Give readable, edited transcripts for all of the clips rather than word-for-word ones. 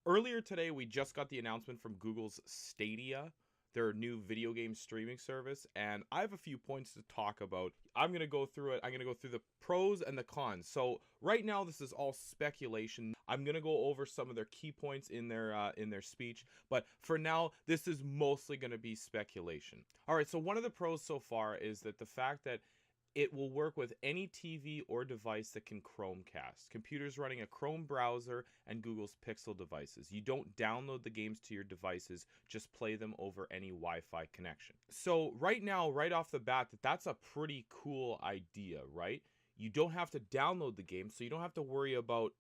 Earlier today, we just got the announcement from Google's Stadia, their new video game streaming service, and I have a few points to talk about. I'm going to go through it. I'm going to go through the pros and the cons. So right now, this is all speculation. I'm going to go over some of their key points in their speech, but for now, this is mostly going to be speculation. All right, so one of the pros so far is that the fact that it will work with any TV or device that can Chromecast. Computers running a Chrome browser and Google's Pixel devices. You don't download the games to your devices, just play them over any Wi-Fi connection. So right now, right off the bat, that's a pretty cool idea, right? You don't have to download the game, so you don't have to worry about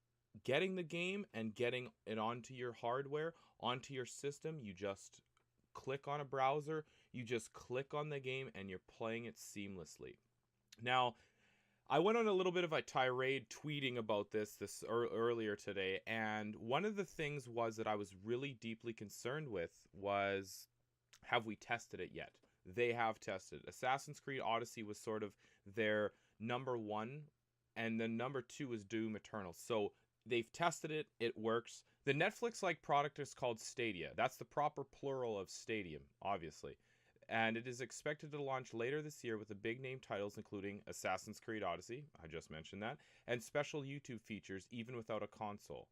getting the game and getting it onto your hardware, onto your system. You just click on a browser, you just click on the game, and you're playing it seamlessly. Now, I went on a little bit of a tirade tweeting about this earlier today, and one of the things was that I was really deeply concerned with was, have we tested it yet? They have tested. Assassin's Creed Odyssey was sort of their number one, and then number two is Doom Eternal. So they've tested it, it works. The Netflix-like product is called Stadia. That's the proper plural of stadium, obviously. And it is expected to launch later this year with the big name titles including Assassin's Creed Odyssey, I just mentioned that, and special YouTube features even without a console.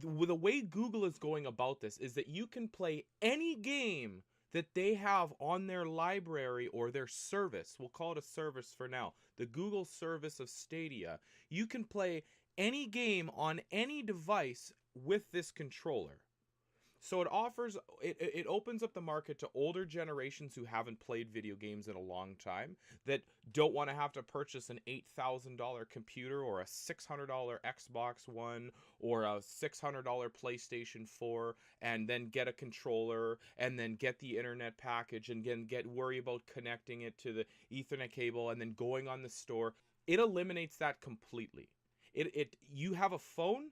The way Google is going about this is that you can play any game that they have on their library or their service. We'll call it a service for now. The Google service of Stadia. You can play any game on any device with this controller. So it opens up the market to older generations who haven't played video games in a long time, that don't want to have to purchase an $8,000 computer or a $600 Xbox One or a $600 PlayStation 4 and then get a controller and then get the internet package and then worry about connecting it to the Ethernet cable and then going on the store. It eliminates that completely. You have a phone,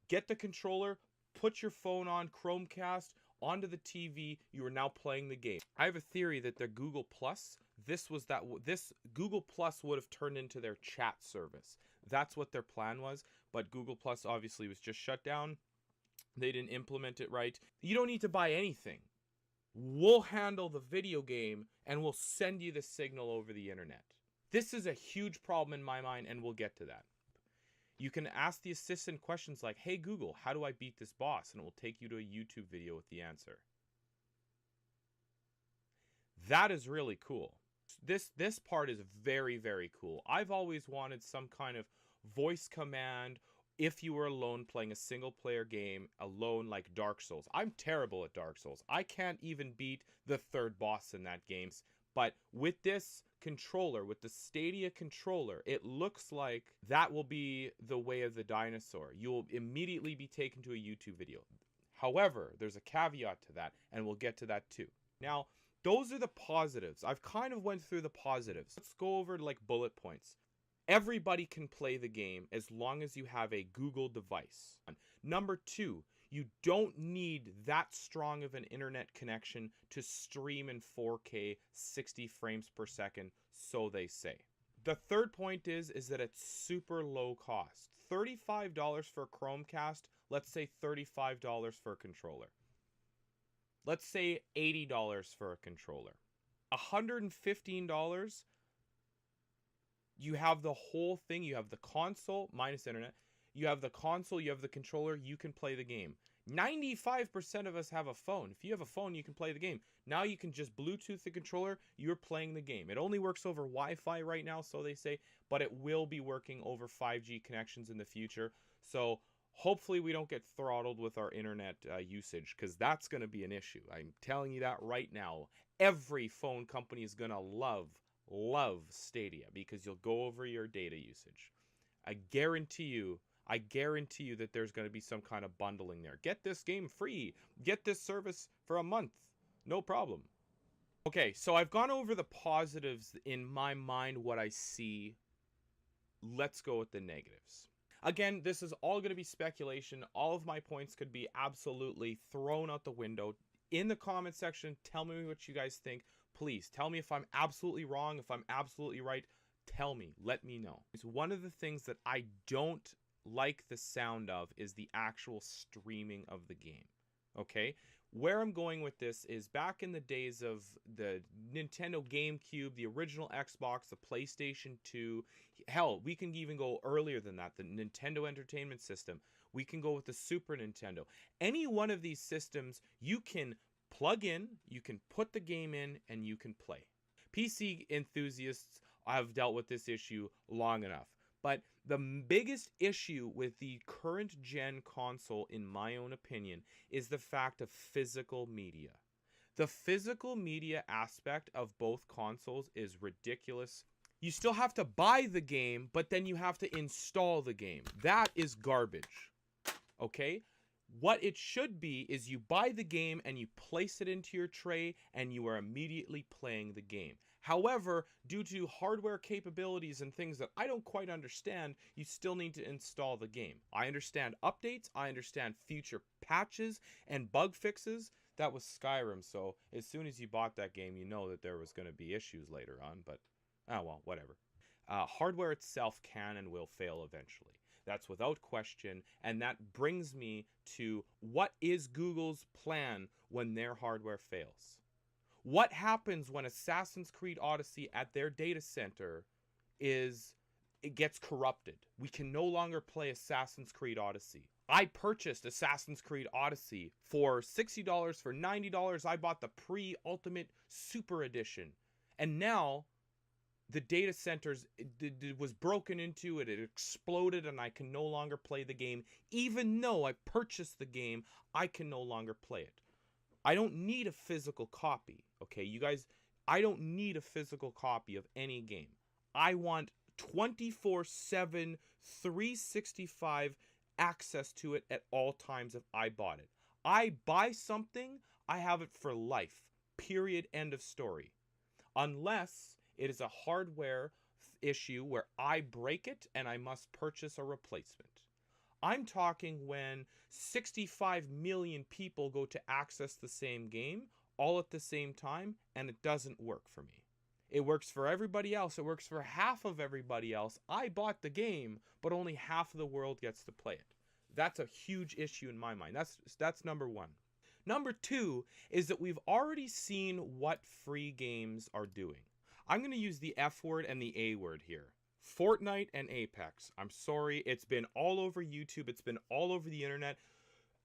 get the controller, put your phone on Chromecast onto the TV, you are now playing the game. I have a theory that their Google Plus, this Google Plus would have turned into their chat service. That's what their plan was, but Google Plus obviously was just shut down. They didn't implement it right. You don't need to buy anything. We'll handle the video game and we'll send you the signal over the internet. This is a huge problem in my mind, and we'll get to that. You can ask the assistant questions like, hey Google, how do I beat this boss? And it will take you to a YouTube video with the answer. That is really cool. This part is very, very cool. I've always wanted some kind of voice command if you were alone playing a single player game alone, like Dark Souls. I'm terrible at Dark Souls. I can't even beat the third boss in that game. But with this controller, with the Stadia controller, it looks like that will be the way of the dinosaur. You'll immediately be taken to a YouTube video. However, there's a caveat to that, and we'll get to that too. Now, those are the positives. I've kind of went through the positives. Let's go over like bullet points. Everybody can play the game as long as you have a Google device. Number two, you don't need that strong of an internet connection to stream in 4K 60 frames per second, so they say. The third point is that it's super low cost. $35 for a Chromecast, let's say $35 for a controller. Let's say $80 for a controller. $115, you have the whole thing. You have the console minus internet. You have the console, you have the controller, you can play the game. 95% of us have a phone. If you have a phone, you can play the game. Now you can just Bluetooth the controller, you're playing the game. It only works over Wi-Fi right now, so they say, but it will be working over 5G connections in the future. So hopefully we don't get throttled with our internet usage, because that's going to be an issue. I'm telling you that right now. Every phone company is going to love Stadia because you'll go over your data usage. I guarantee you that there's going to be some kind of bundling there. Get this game free. Get this service for a month. No problem. Okay, so I've gone over the positives in my mind, what I see. Let's go with the negatives. Again, this is all going to be speculation. All of my points could be absolutely thrown out the window. In the comment section, tell me what you guys think. Please tell me if I'm absolutely wrong, if I'm absolutely right. Tell me, let me know. It's one of the things that I don't like the sound of is the actual streaming of the game. Okay? Where I'm going with this is back in the days of the Nintendo GameCube, the original Xbox, the PlayStation 2, hell, we can even go earlier than that, the Nintendo Entertainment System. We can go with the Super Nintendo. Any one of these systems, you can plug in, you can put the game in, and you can play. PC enthusiasts have dealt with this issue long enough. But the biggest issue with the current gen console, in my own opinion, is the fact of physical media. The physical media aspect of both consoles is ridiculous. You still have to buy the game, but then you have to install the game. That is garbage. Okay? What it should be is you buy the game and you place it into your tray and you are immediately playing the game. However, due to hardware capabilities and things that I don't quite understand, you still need to install the game. I understand updates, I understand future patches and bug fixes. That was Skyrim, so as soon as you bought that game, you know that there was going to be issues later on, but oh well, whatever. Hardware itself can and will fail eventually. That's without question, and that brings me to what is Google's plan when their hardware fails? What happens when Assassin's Creed Odyssey at their data center it gets corrupted? We can no longer play Assassin's Creed Odyssey. I purchased Assassin's Creed Odyssey for $60, for $90. I bought the pre-ultimate super edition. And now the data centers it was broken into, it exploded, and I can no longer play the game. Even though I purchased the game, I can no longer play it. I don't need a physical copy, okay, you guys? I don't need a physical copy of any game. I want 24/7, 365 access to it at all times if I bought it. I buy something, I have it for life. Period. End of story. Unless it is a hardware issue where I break it and I must purchase a replacement. I'm talking when 65 million people go to access the same game all at the same time, and it doesn't work for me. It works for everybody else. It works for half of everybody else. I bought the game, but only half of the world gets to play it. That's a huge issue in my mind. That's number one. Number two is that we've already seen what free games are doing. I'm going to use the F word and the A word here. Fortnite and Apex. I'm sorry, it's been all over YouTube, it's been all over the internet.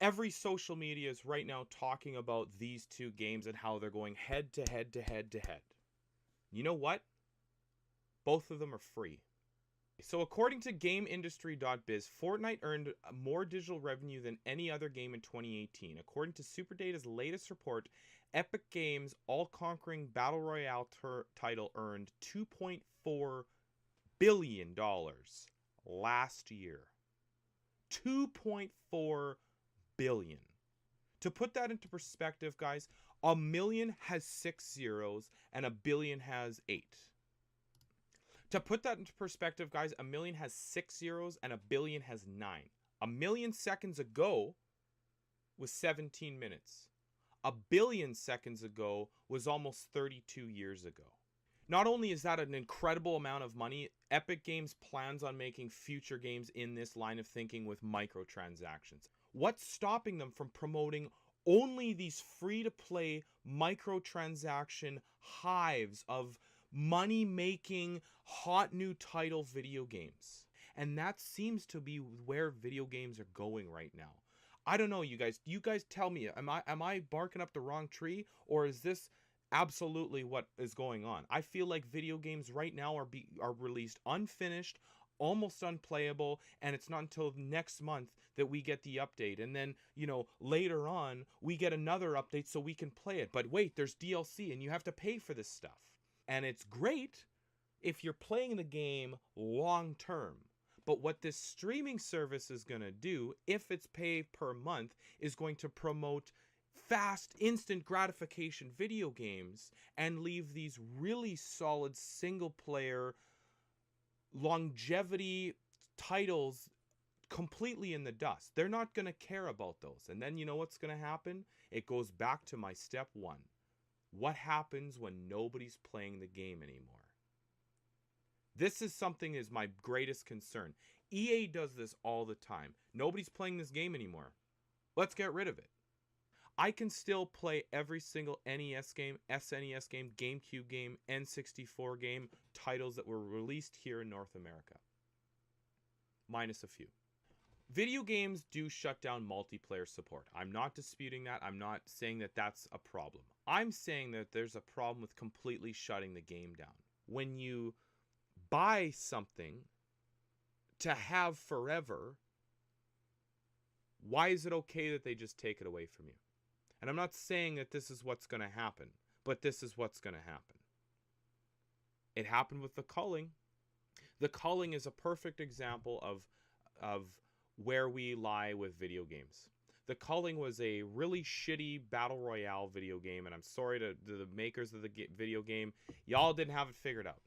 Every social media is right now talking about these two games and how they're going head to head to head to head. You know what? Both of them are free. So according to GameIndustry.biz, Fortnite earned more digital revenue than any other game in 2018. According to SuperData's latest report, Epic Games' all-conquering Battle Royale title earned $2.4 billion last year. $2.4 billion. To put that into perspective, guys, a million has 6 zeros and a billion has 8. To put that into perspective, guys, a million has 6 zeros and a billion has 9. A million seconds ago was 17 minutes. A billion seconds ago was almost 32 years ago. Not only is that an incredible amount of money, Epic Games plans on making future games in this line of thinking with microtransactions. What's stopping them from promoting only these free-to-play microtransaction hives of money-making, hot new title video games? And that seems to be where video games are going right now. I don't know, you guys. You guys tell me, am I barking up the wrong tree, or is this absolutely what is going on? I feel like video games right now are released unfinished, almost unplayable, and it's not until next month that we get the update, and then, you know, later on we get another update so we can play it. But wait, there's DLC and you have to pay for this stuff. And it's great if you're playing the game long term. But what this streaming service is going to do, if it's pay per month, is going to promote fast, instant gratification video games and leave these really solid single-player longevity titles completely in the dust. They're not going to care about those. And then you know what's going to happen? It goes back to my step one. What happens when nobody's playing the game anymore? This is something that is my greatest concern. EA does this all the time. Nobody's playing this game anymore. Let's get rid of it. I can still play every single NES game, SNES game, GameCube game, N64 game, titles that were released here in North America. Minus a few. Video games do shut down multiplayer support. I'm not disputing that. I'm not saying that that's a problem. I'm saying that there's a problem with completely shutting the game down. When you buy something to have forever, why is it okay that they just take it away from you? And I'm not saying that this is what's going to happen, but this is what's going to happen. It happened with The Culling. The Culling is a perfect example of where we lie with video games. The Culling was a really shitty battle royale video game, and I'm sorry to the makers of the video game. Y'all didn't have it figured out.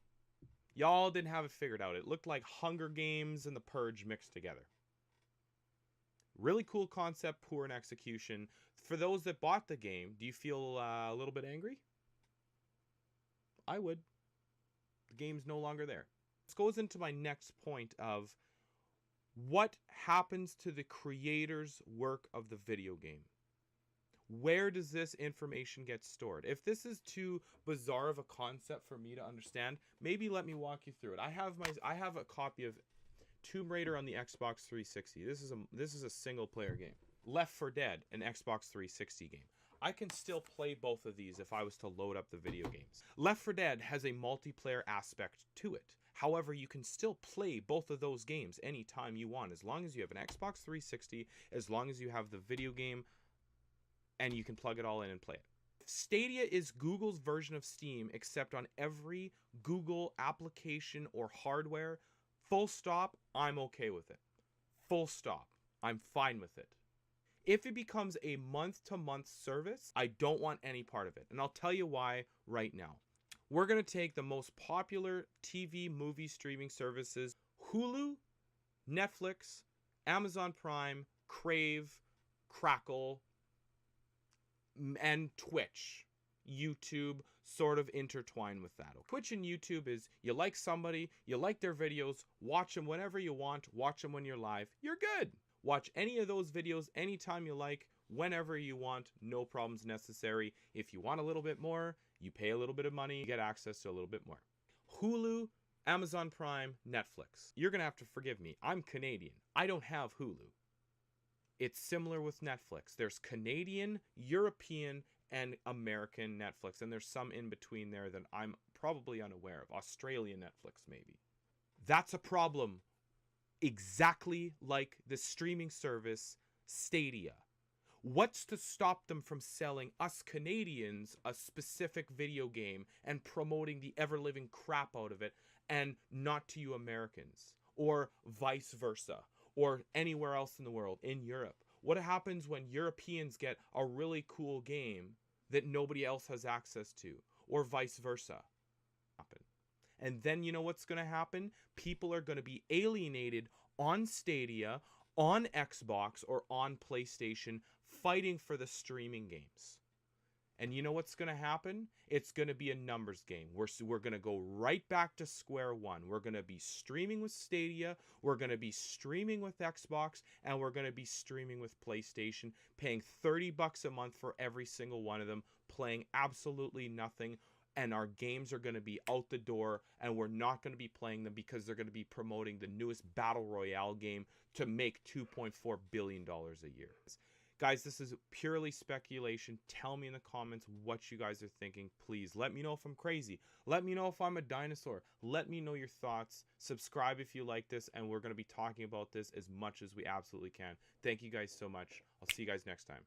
Y'all didn't have it figured out. It looked like Hunger Games and The Purge mixed together. Really cool concept, poor in execution. For those that bought the game, do you feel a little bit angry? I would. The game's no longer there. This goes into my next point of what happens to the creator's work of the video game. Where does this information get stored? If this is too bizarre of a concept for me to understand, maybe let me walk you through it. I have a copy of Tomb Raider on the Xbox 360. This is a single player game. Left 4 Dead, an Xbox 360 game. I can still play both of these if I was to load up the video games. Left 4 Dead has a multiplayer aspect to it. However, you can still play both of those games anytime you want, as long as you have an Xbox 360, as long as you have the video game, and you can plug it all in and play it. Stadia is Google's version of Steam, except on every Google application or hardware. Full stop, I'm okay with it. Full stop, I'm fine with it. If it becomes a month-to-month service, I don't want any part of it. And I'll tell you why right now. We're going to take the most popular TV movie streaming services: Hulu, Netflix, Amazon Prime, Crave, Crackle, and Twitch. YouTube sort of intertwine with that. Twitch and YouTube is, you like somebody, you like their videos, watch them whenever you want, watch them when you're live, you're good. Watch any of those videos anytime you like, whenever you want, no problems necessary. If you want a little bit more, you pay a little bit of money, you get access to a little bit more. Hulu, Amazon Prime, Netflix. You're gonna have to forgive me. I'm Canadian. I don't have Hulu. It's similar with Netflix. There's Canadian, European, and American Netflix, and there's some in between there that I'm probably unaware of. Australian Netflix, maybe. That's a problem. Exactly like the streaming service Stadia. What's to stop them from selling us Canadians a specific video game and promoting the ever-living crap out of it, and not to you Americans? Or vice versa. Or anywhere else in the world, in Europe. What happens when Europeans get a really cool game that nobody else has access to? Or vice versa. And then you know what's going to happen? People are going to be alienated on Stadia, on Xbox, or on PlayStation, fighting for the streaming games. And you know what's going to happen? It's going to be a numbers game. We're going to go right back to square one. We're going to be streaming with Stadia, we're going to be streaming with Xbox, and we're going to be streaming with PlayStation, paying $30 a month for every single one of them, playing absolutely nothing. And our games are going to be out the door, and we're not going to be playing them because they're going to be promoting the newest Battle Royale game to make $2.4 billion a year. Guys, this is purely speculation. Tell me in the comments what you guys are thinking. Please let me know if I'm crazy. Let me know if I'm a dinosaur. Let me know your thoughts. Subscribe if you like this, and we're going to be talking about this as much as we absolutely can. Thank you guys so much. I'll see you guys next time.